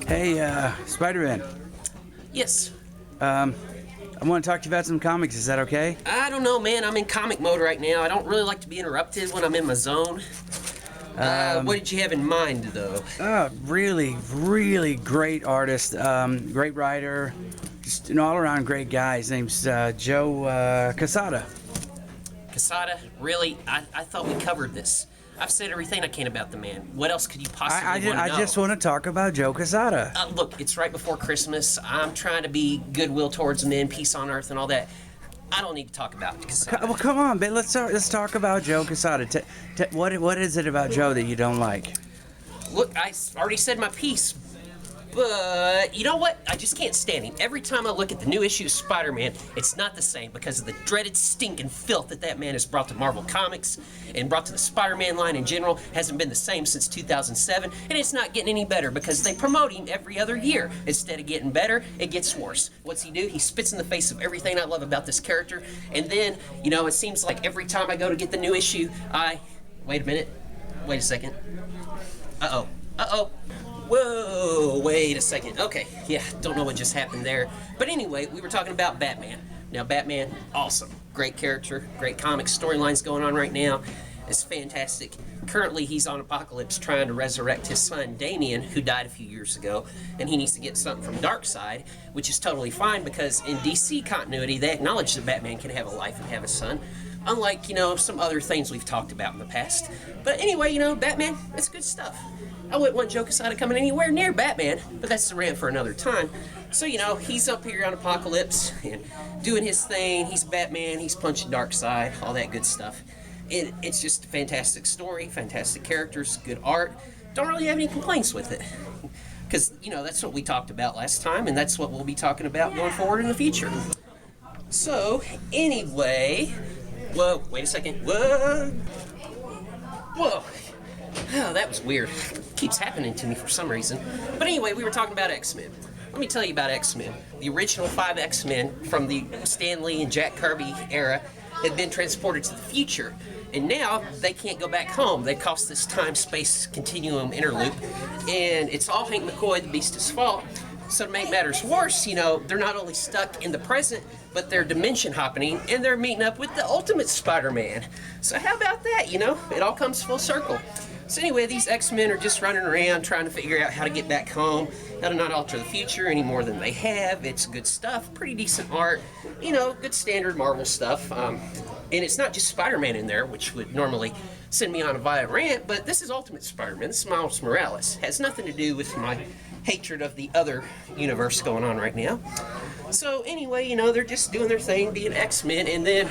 Hey, Spider-Man. Yes. I want to talk to you about some comics. Is that okay? I don't know, man. I'm in comic mode right now. I don't really like to be interrupted when I'm in my zone. What did you have in mind, though? Really, really great artist, great writer, just an all-around great guy. His name's Joe Quesada. Quesada? Really? I thought we covered this. I've said everything I can about the man. What else could you possibly want to know? I just want to talk about Joe Quesada. Look, it's right before Christmas. I'm trying to be goodwill towards men, peace on earth, and all that. I don't need to talk about Quesada. Well, come on, man. Let's talk about Joe Quesada. What is it about Joe that you don't like? Look, I already said my piece, but you know what? I just can't stand him. Every time I look at the new issue of Spider-Man, it's not the same because of the dreaded stink and filth that man has brought to Marvel Comics and brought to the Spider-Man line in general. Hasn't been the same since 2007, and it's not getting any better because they promote him every other year. Instead of getting better, it gets worse. What's he do? He spits in the face of everything I love about this character, and then, you know, it seems like every time I go to get the new issue, wait a minute. Wait a second. Uh-oh. Uh-oh. Whoa, wait a second. Okay, yeah, don't know what just happened there. But anyway, we were talking about Batman. Now, Batman, awesome. Great character, great comic storylines going on right now. It's fantastic. Currently, he's on Apocalypse trying to resurrect his son, Damian, who died a few years ago, and he needs to get something from Darkseid, which is totally fine because in DC continuity, they acknowledge that Batman can have a life and have a son. Unlike, you know, some other things we've talked about in the past. But anyway, you know, Batman, it's good stuff. I wouldn't want Joe Quesada coming anywhere near Batman, but that's a rant for another time. So, you know, he's up here on Apocalypse and doing his thing. He's Batman, he's punching Darkseid, all that good stuff. It's just a fantastic story, fantastic characters, good art. Don't really have any complaints with it. Because, you know, that's what we talked about last time, and that's what we'll be talking about going forward in the future. So, anyway... Whoa, wait a second. Whoa! Whoa! Oh, that was weird. Keeps happening to me for some reason. But anyway, we were talking about X-Men. Let me tell you about X-Men. The original 5 X-Men from the Stan Lee and Jack Kirby era had been transported to the future. And now they can't go back home. They crossed this time-space continuum interloop. And it's all Hank McCoy, the Beast's fault. So to make matters worse, you know, they're not only stuck in the present, but they're dimension hopping, and they're meeting up with the Ultimate Spider-Man. So how about that, you know? It all comes full circle. So anyway, these X-Men are just running around trying to figure out how to get back home, how to not alter the future any more than they have. It's good stuff, pretty decent art, you know, good standard Marvel stuff. And it's not just Spider-Man in there, which would normally send me on a violent rant, but this is Ultimate Spider-Man. This is Miles Morales. Has nothing to do with my hatred of the other universe going on right now. So anyway, you know, they're just doing their thing, being X-Men, and then...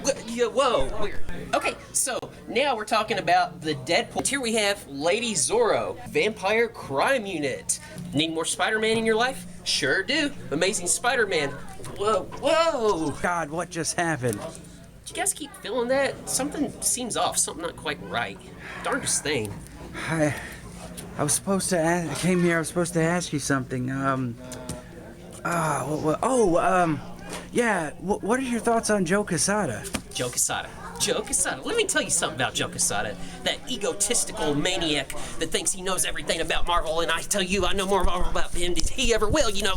Whoa, weird. Okay, so now we're talking about the Deadpool. Here we have Lady Zorro, Vampire Crime Unit. Need more Spider-Man in your life? Sure do. Amazing Spider-Man. Whoa, whoa! God, what just happened? Did you guys keep feeling that? Something seems off, something not quite right. Darndest thing. I was supposed to ask, I came here, I was supposed to ask you something. Yeah, what are your thoughts on Joe Quesada? Joe Quesada. Joe Quesada. Let me tell you something about Joe Quesada. That egotistical maniac that thinks he knows everything about Marvel, and I tell you I know more Marvel about him than he ever will, you know.